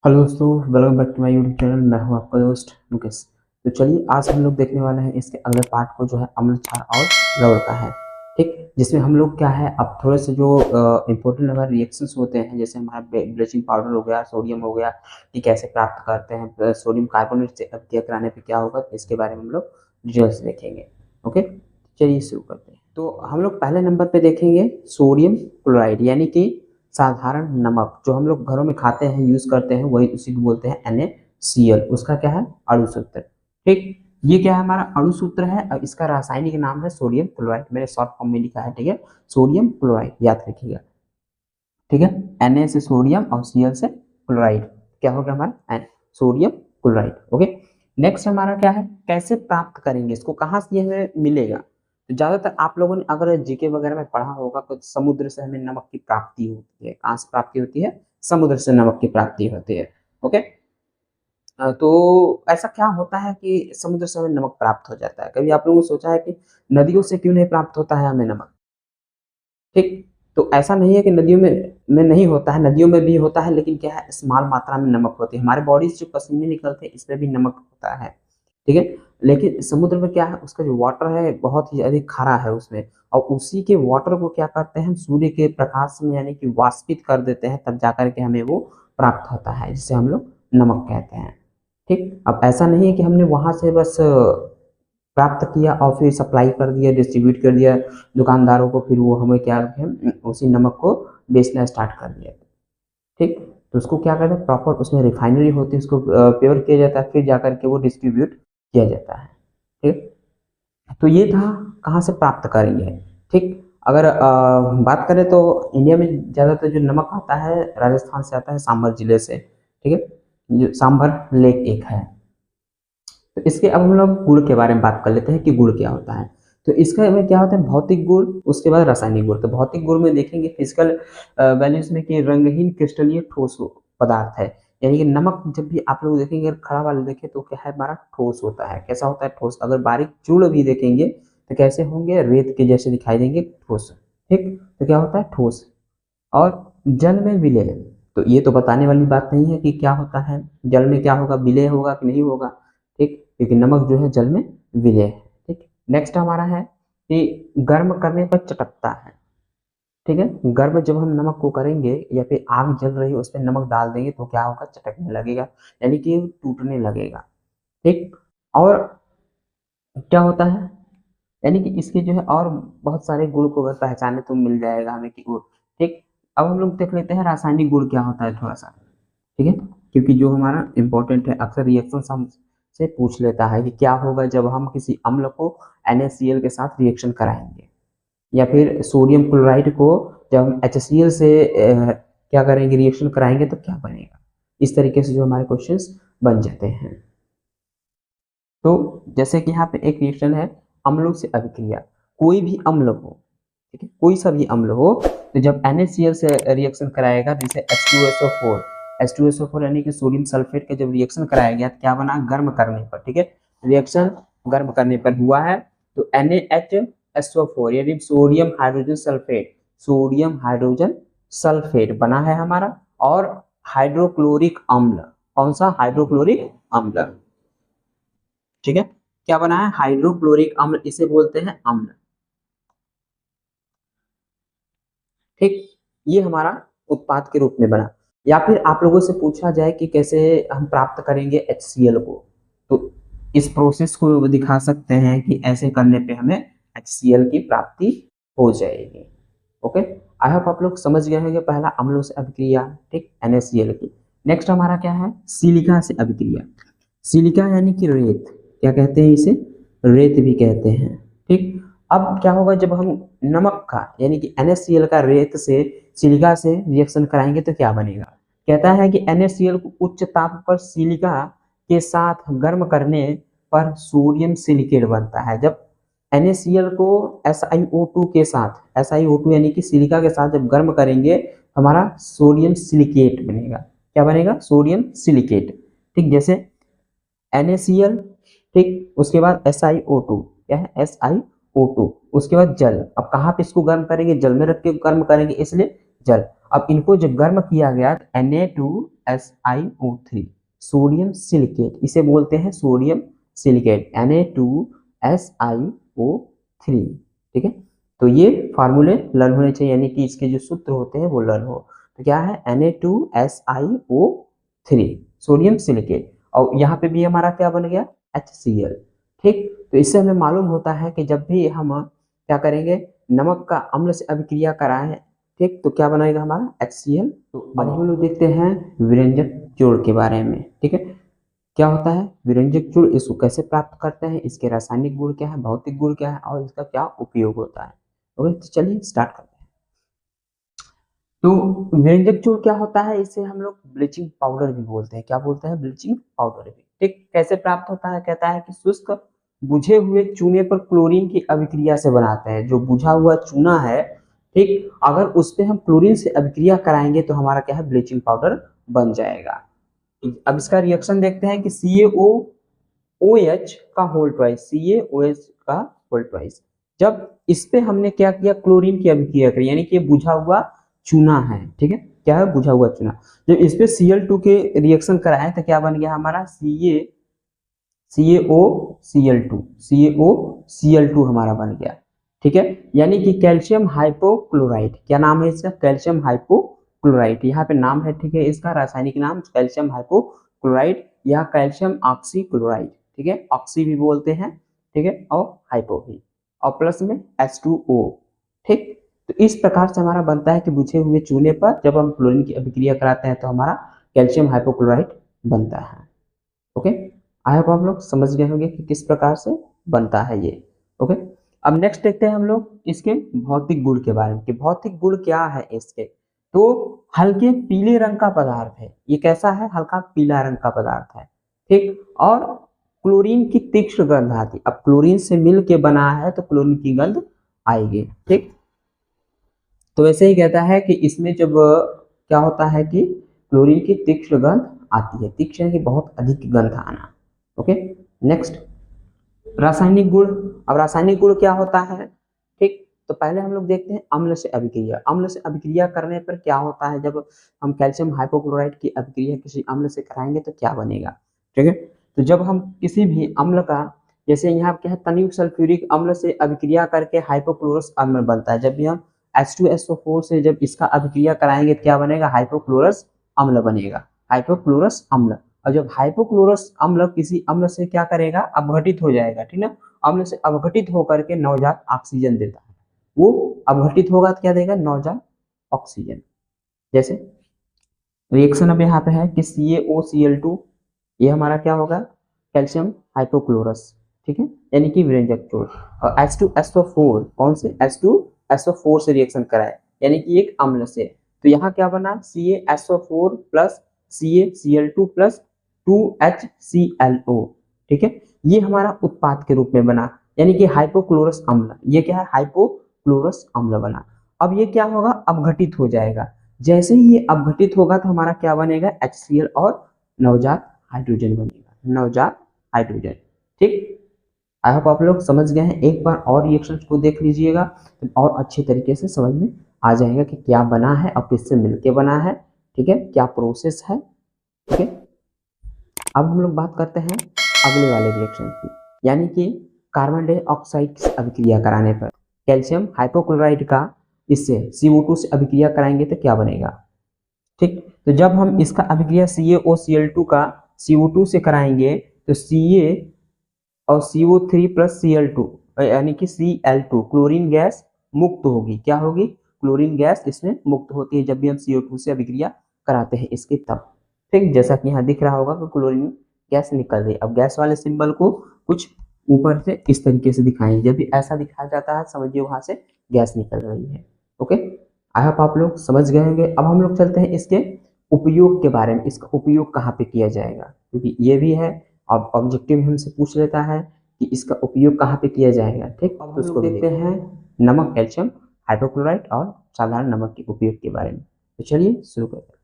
Hello दोस्तों, welcome back to my YouTube channel. मैं हूं आपका दोस्त मुकेश। तो चलिए आज हम लोग देखने वाले हैं इसके अगले पार्ट को, जो है अम्ल क्षार और लवण का है। ठीक, जिसमें हम लोग क्या है, अब थोड़े से जो इंपॉर्टेंट हमारे रिएक्शंस होते हैं, जैसे हमारा ब्लीचिंग पाउडर हो गया, सोडियम हो गया, कि कैसे प्राप्त करते हैं, सोडियम कार्बोनेट से अभिक्रिया कराने पे क्या होगा, इसके बारे में हम लोग डिटेल से देखेंगे। ओके, चलिए शुरू करते हैं। तो हम लोग पहले नंबर पे देखेंगे सोडियम क्लोराइड, यानी कि साधारण नमक जो हम लोग घरों में खाते हैं, यूज करते हैं, वही उसी को बोलते हैं NaCl। उसका क्या है, अणु सूत्र। ठीक, ये क्या है, हमारा अणु सूत्र है और इसका रासायनिक नाम है सोडियम क्लोराइड। मैंने शॉर्ट फॉर्म में लिखा है, ठीक है, सोडियम क्लोराइड, याद रखिएगा। ठीक है, Na से सोडियम और Cl से क्लोराइड, क्या होगा हमारा सोडियम क्लोराइड। ओके, नेक्स्ट हमारा क्या है, कैसे प्राप्त करेंगे इसको, कहाँ से ये हमें मिलेगा। तो ज्यादातर आप लोगों ने अगर जीके वगैरह में पढ़ा होगा तो समुद्र से हमें नमक की प्राप्ति होती है। कहाँ से प्राप्ति होती है, समुद्र से नमक की प्राप्ति होती है। ओके, तो ऐसा क्या होता है कि समुद्र से हमें नमक प्राप्त हो जाता है। कभी आप लोगों ने सोचा है कि नदियों से क्यों नहीं प्राप्त होता है हमें नमक। ठीक, तो ऐसा नहीं है कि नदियों में नहीं होता है, नदियों में भी होता है, लेकिन क्या है, स्मॉल मात्रा में नमक होती है। हमारे बॉडी से जो पसीने निकलते हैं इसमें भी नमक होता है। ठीक है, लेकिन समुद्र में क्या है, उसका जो वाटर है बहुत ही अधिक खारा है उसमें, और उसी के वाटर को क्या करते हैं, सूर्य के प्रकाश में यानी कि वाष्पित कर देते हैं, तब जाकर के हमें वो प्राप्त होता है, जिसे हम लोग नमक कहते हैं। ठीक, अब ऐसा नहीं है कि हमने वहां से बस प्राप्त किया और फिर सप्लाई कर दिया, डिस्ट्रीब्यूट कर दिया दुकानदारों को, फिर वो हमें क्या रखे, उसी नमक को बेचना स्टार्ट कर दिया। ठीक, तो उसको क्या करते हैं, प्रॉपर उसमें रिफाइनरी होती है, उसको प्योर किया जाता है, फिर जाकर के वो डिस्ट्रीब्यूट किया जाता है। ठीक, तो ये था कहाँ से प्राप्त करेंगे। ठीक, अगर बात करें तो इंडिया में ज़्यादातर जो नमक आता है राजस्थान से आता है, सांभर जिले से। ठीक है, जो सांभर लेक एक है। तो इसके अब हम लोग गुण के बारे में बात कर लेते हैं कि गुण क्या होता है। तो इसका में क्या होता है, भौतिक गुण, उसके बाद रासायनिक गुण। तो भौतिक गुण में देखेंगे फिजिकल वैल्यूज में कि रंगहीन क्रिस्टलीय ठोस पदार्थ है। यानी कि नमक जब भी आप लोग देखेंगे, अगर खड़ा वाला देखें तो क्या है, हमारा ठोस होता है। कैसा होता है, ठोस। अगर बारीक चूर्ण भी देखेंगे तो कैसे होंगे, रेत के जैसे दिखाई देंगे, ठोस। ठीक, तो क्या होता है, ठोस। और जल में विलय, तो ये तो बताने वाली बात नहीं है कि क्या होता है, जल में क्या होगा, विलय होगा कि नहीं होगा। ठीक, क्योंकि नमक जो है जल में विलय है। ठीक, नेक्स्ट हमारा है कि गर्म करने पर चटकता है। ठीक है, गर्म जब हम नमक को करेंगे या फिर आग जल रही है उस पर नमक डाल देंगे तो क्या होगा, चटकने लगेगा, यानी कि टूटने लगेगा। ठीक, और क्या होता है, यानी कि इसके जो है और बहुत सारे गुण को अगर पहचाने तो मिल जाएगा हमें कि वो। ठीक, अब हम लोग देख लेते हैं रासायनिक गुण क्या होता है थोड़ा सा। ठीक है, क्योंकि जो हमारा इंपॉर्टेंट है, अक्सर रिएक्शन हमसे पूछ लेता है कि क्या होगा जब हम किसी अम्ल को NaCl के साथ रिएक्शन कराएंगे, या फिर सोडियम क्लोराइड को जब हम HCl से क्या करेंगे, रिएक्शन कराएंगे तो क्या बनेगा। इस तरीके से जो हमारे क्वेश्चंस बन जाते हैं। तो जैसे कि यहाँ पे एक रिएक्शन है, अम्लों से अभिक्रिया। कोई भी अम्ल हो, ठीक है, कोई सा भी अम्ल हो, तो जब NaCl से रिएक्शन कराएगा, जैसे H2SO4, H2SO4 यानी कि सोडियम सल्फेट का जब रिएक्शन कराया गया तो क्या बना, गर्म करने पर। ठीक है, रिएक्शन गर्म करने पर हुआ है, तो NaHSO4 यानी sodium hydrogen sulphate, sodium hydrogen sulphate बना है हमारा, और हाइड्रोक्लोरिक अम्ल। कौन सा, हाइड्रोक्लोरिक अम्ल। ठीक है, क्या बना है, हाइड्रोक्लोरिक अम्ल, इसे बोलते हैं अम्ल। ठीक, ये हमारा उत्पाद के रूप में बना। या फिर आप लोगों से पूछा जाए कि कैसे हम प्राप्त करेंगे HCl को, तो इस प्रोसेस को दिखा सकते हैं कि ऐसे करने पे हमें HCl की प्राप्ति हो जाएगी। ओके, आई होप आप लोग समझ गए होंगे पहला अम्लों से अभिक्रिया। ठीक, NaCl की। नेक्स्ट हमारा क्या है, सिलिका से अभिक्रिया। सिलिका यानी कि रेत, क्या कहते हैं इसे, रेत भी कहते हैं। ठीक, अब क्या होगा, जब हम नमक का यानी कि NaCl का रेत से सिलिका से रिएक्शन कराएंगे तो क्या बनेगा। कहता है कि NaCl को उच्च ताप पर सिलिका के साथ गर्म करने पर सोडियम सिलिकेट बनता है। जब NaCl को SiO2 के साथ, SiO2 यानी कि सिलिका के साथ जब गर्म करेंगे, हमारा सोडियम सिलिकेट बनेगा। क्या बनेगा, सोडियम सिलिकेट। ठीक, जैसे NaCl, ठीक, उसके बाद SiO2, क्या है, SiO2, उसके बाद जल। अब कहाँ पे इसको गर्म करेंगे, जल में रख के गर्म करेंगे, इसलिए जल। अब इनको जब गर्म किया गया तो Na2SiO3 सोडियम सिलिकेट, इसे बोलते हैं सोडियम सिलिकेट Na2SiO3। ठीक है, तो ये फार्मूले लर्न होने चाहिए, यानी कि इसके जो सूत्र होते हैं वो लर्न हो। तो क्या है Na2SiO3 सोडियम सिलिकेट, और यहाँ पे भी हमारा क्या बन गया HCl। ठीक, तो इससे हमें मालूम होता है कि जब भी हम क्या करेंगे, नमक का अम्ल से अभिक्रिया कराएं, ठीक, तो क्या बनाएगा हमारा HCl। तो अब हम लोग देखते हैं विरंजक जोड़ के बारे में। ठीक है, क्या होता है विरंजक जोड़, इसको कैसे प्राप्त करते हैं, इसके रासायनिक गुण क्या है, भौतिक गुण क्या है, और इसका क्या उपयोग होता है। ओके, तो चलिए स्टार्ट करते हैं। तो व्यंजक जोड़ क्या होता है, इसे हम लोग ब्लीचिंग पाउडर भी बोलते हैं। क्या बोलते हैं, ब्लीचिंग पाउडर भी। ठीक, कैसे प्राप्त होता है, कहता है कि शुष्क बुझे हुए चूने पर क्लोरीन की अभिक्रिया से बनाते हैं। जो बुझा हुआ चूना है, ठीक, अगर उस पर हम क्लोरीन से अभिक्रिया कराएंगे तो हमारा क्या है ब्लीचिंग पाउडर बन जाएगा। अब इसका रिएक्शन देखते हैं कि CaOH का होल ट्वाइस, CaOH का होल ट्वाइस, जब इस पे हमने क्या किया क्लोरीन की अभिक्रिया करी, यानी कि बुझा हुआ चूना है। ठीक है, क्या है बुझा हुआ चूना, जब इस पे Cl2 के रिएक्शन कराए तो क्या बन गया हमारा CaCO Cl2 हमारा बन गया। ठीक है, यानी कि कैल्शियम हाइपोक्लोराइड, क्या नाम है इसका, कैल्शियम हाइपोक्लोराइड, यहाँ पे नाम है। ठीक है, इसका रासायनिक नाम कैल्शियम हाइपोक्लोराइड या कैल्शियम ऑक्सीक्लोराइड। ठीक है, ऑक्सी भी बोलते हैं, ठीक है, और हाइपो भी, और प्लस में H2O। ठीक, तो इस प्रकार से हमारा बनता है कि बुझे हुए चूने पर जब हम क्लोरीन की अभिक्रिया कराते हैं तो हमारा कैल्शियम हाइपोक्लोराइड बनता है। ओके, आई होप आप लोग समझ गए होंगे कि किस प्रकार से बनता है ये। ओके, अब नेक्स्ट देखते हैं हम लोग इसके भौतिक गुण के बारे में कि भौतिक गुण क्या है इसके। तो हल्के पीले रंग का पदार्थ है, ये कैसा है, हल्का पीला रंग का पदार्थ है। ठीक, और क्लोरीन की तीक्ष्ण गंध आती, अब क्लोरीन से मिल के बना है तो क्लोरीन की गंध आएगी। ठीक, तो वैसे ही कहता है कि इसमें जब क्या होता है कि क्लोरीन की तीक्ष्ण गंध आती है, तीक्ष्ण की बहुत अधिक गंध आना। ओके, नेक्स्ट रासायनिक गुण। अब रासायनिक गुण क्या होता है, ठीक, तो पहले हम लोग देखते हैं अम्ल से अभिक्रिया। अम्ल से अभिक्रिया करने पर क्या होता है, जब हम कैल्शियम हाइपोक्लोराइड की अभिक्रिया किसी अम्ल से कराएंगे तो क्या बनेगा। ठीक है, तो जब हम किसी भी अम्ल का, जैसे यहाँ क्या है तनियुक्त सल्फ्यूरिक अम्ल से अभिक्रिया करके हाइपोक्लोरस अम्ल बनता है, जब भी हम H2SO4 से जब इसका अभिक्रिया कराएंगे तो क्या बनेगा, हाइपोक्लोरस अम्ल बनेगा, हाइपोक्लोरस अम्ल। और जब हाइपोक्लोरस अम्ल किसी अम्ल से क्या करेगा, अपघटित हो जाएगा, ठीक ना, अम्ल से अपघटित होकर के नवजात ऑक्सीजन देता है। वो अपघटित होगा तो क्या देगा, नवजात ऑक्सीजन। जैसे रिएक्शन अब यहाँ पे है कि CaOCl2, ये हमारा क्या होगा, कैल्शियम हाइपोक्लोरस। ठीक है, यानी कि विरंजक जोड़, और H2SO4 कौन से, H2SO4 से रिएक्शन कराए, यानी कि एक अम्ल से, तो यहाँ क्या बना CaSO4 plus CaCl2 plus 2HClO। ठीक है, ये हमारा उत्पाद के रूप में बना, यानी कि हाइपोक्लोरस अम्ल। ये क्या है, हाइपोक्लोरस अम्ल बना। अब ये क्या होगा, अपघटित हो जाएगा। जैसे ही ये अपघटित होगा तो हमारा क्या बनेगा, HCl और नवजात हाइड्रोजन बनेगा, नवजात हाइड्रोजन। ठीक, आई होप आप लोग समझ गए हैं। एक बार और रिएक्शन को देख लीजिएगा तो और अच्छे तरीके से समझ में आ जाएगा कि क्या बना है और किससे मिलके बना है। ठीक है, क्या प्रोसेस है। ठीक है, अब हम लोग बात करते हैं अगले वाले रिएक्शन की, यानी कि कार्बन डाइऑक्साइड से अभिक्रिया कराने पर कैल्शियम हाइपोक्लोराइड का इससे CO2 से अभिक्रिया कराएंगे तो क्या बनेगा। ठीक, तो जब हम इसका अभिक्रिया CaOCl2 का CO2 से कराएंगे तो Ca और CO3 प्लस Cl2 यानी कि Cl2 क्लोरीन गैस मुक्त होगी। क्या होगी, क्लोरीन गैस इसमें मुक्त होती है जब भी हम CO2 से अभिक्रिया कराते हैं इसके तब। ठीक, जैसा कि यहाँ दिख रहा होगा कि क्लोरीन गैस निकल रही है। अब गैस वाले सिंबल को कुछ ऊपर से इस तरीके से दिखाएंगे, जब भी ऐसा दिखाया जाता है समझिए वहां से गैस निकल रही है। ओके, आई होप आप लोग समझ गए होंगे। अब हम लोग चलते हैं इसके उपयोग के बारे में, इसका उपयोग कहाँ पे किया जाएगा, क्योंकि ये भी है अब ऑब्जेक्टिव हमसे पूछ लेता है कि इसका उपयोग कहाँ पे किया जाएगा। ठीक, अब उसको देखते हैं नमक, कैल्शियम हाइड्रोक्लोराइड और साधारण नमक के उपयोग के बारे में। तो चलिए शुरू करते हैं।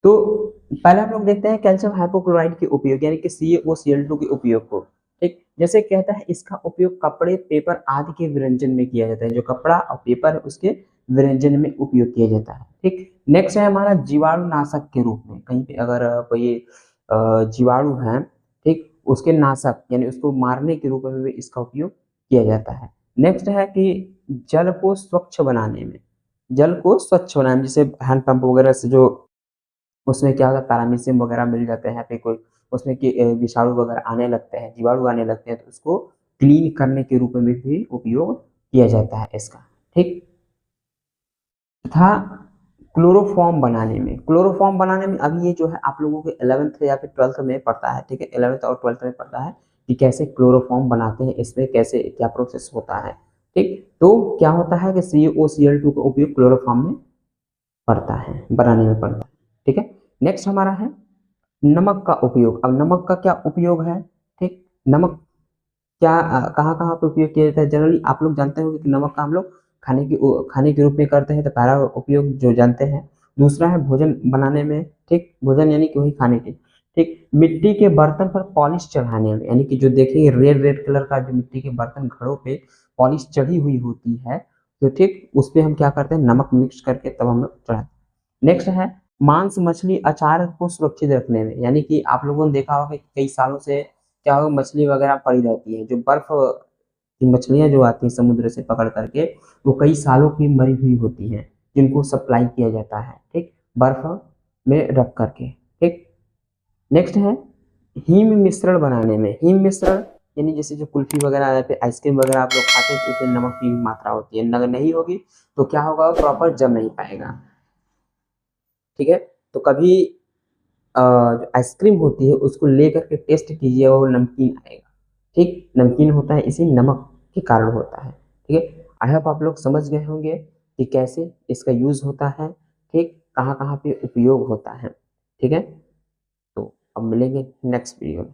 तो पहले हम लोग देखते हैं कैल्शियम हाइपोक्लोराइड के उपयोग, यानी कि CaOCl2 के उपयोग को। ठीक, जैसे कहता है इसका उपयोग कपड़े, पेपर आदि के विरंजन में किया जाता है। जो कपड़ा और पेपर है उसके व्यंजन में उपयोग किया जाता है। ठीक, नेक्स्ट है हमारा जीवाणुनाशक के रूप में। कहीं पे अगर कोई जीवाणु है, ठीक, उसके नाशक यानी उसको मारने के रूप में भी इसका उपयोग किया जाता है। नेक्स्ट है कि जल को स्वच्छ बनाने में, जल को स्वच्छ बनाने में, जैसे हैंडपंप वगैरह से जो उसमें क्या होता है पैरामीशियम वगैरह मिल जाते हैं, फिर कोई उसमें कि विषाणु वगैरह आने लगते हैं, जीवाणु आने लगते हैं, तो उसको क्लीन करने के रूप में भी उपयोग किया जाता है इसका। ठीक, तथा क्लोरोफॉर्म बनाने में, क्लोरोफॉर्म बनाने में अभी ये जो है आप लोगों के 11th या फिर 12th में पढ़ता है। ठीक है, 11th और 12th में पढ़ता है कि कैसे क्लोरोफॉर्म बनाते हैं, इसमें कैसे क्या प्रोसेस होता है। ठीक, तो क्या होता है कि COCl2 का उपयोग क्लोरोफॉर्म में पड़ता है, बनाने में पड़ता है। ठीक है, नेक्स्ट हमारा है नमक का उपयोग। अब नमक का क्या उपयोग है? ठीक, नमक क्या कहाँ कहाँ पे उपयोग किया जाता है? जनरली आप लोग जानते होंगे कि नमक का हम लोग खाने के रूप में करते हैं, तो पहला उपयोग जो जानते हैं। दूसरा है भोजन बनाने में। ठीक, भोजन यानी कि वही खाने के। ठीक, मिट्टी के बर्तन पर पॉलिश चढ़ाने में, यानी कि जो देखेंगे रेड रेड कलर का जो मिट्टी के बर्तन घड़ों पे पॉलिश चढ़ी हुई होती है, तो ठीक उस पे हम क्या करते हैं, नमक मिक्स करके तब हम लोग चढ़ाते हैं। नेक्स्ट है मांस मछली अचार को सुरक्षित रखने में, यानी कि आप लोगों ने देखा होगा कि कई सालों से क्या होगा मछली वगैरह पड़ी रहती है, जो बर्फ की मछलियां जो आती हैं समुद्र से पकड़ करके, वो कई सालों की मरी हुई होती हैं, जिनको सप्लाई किया जाता है। ठीक, बर्फ में रख करके। ठीक, नेक्स्ट है हिम मिश्रण बनाने में। हिम मिश्रण यानी जैसे जो कुल्फी वगैरह या फिर आइसक्रीम वगैरह आप लोग खाते हैं, तो उसमें नमक की भी मात्रा होती है, अगर नहीं होगी तो क्या होगा, प्रॉपर जम नहीं पाएगा। ठीक है, तो कभी जो आइसक्रीम होती है उसको लेकर के टेस्ट कीजिए, वो नमकीन आएगा। ठीक, नमकीन होता है इसी नमक के कारण होता है। ठीक है, आई होप आप लोग समझ गए होंगे कि कैसे इसका यूज होता है। ठीक, कहाँ कहाँ पे उपयोग होता है। ठीक है, तो अब मिलेंगे नेक्स्ट वीडियो में।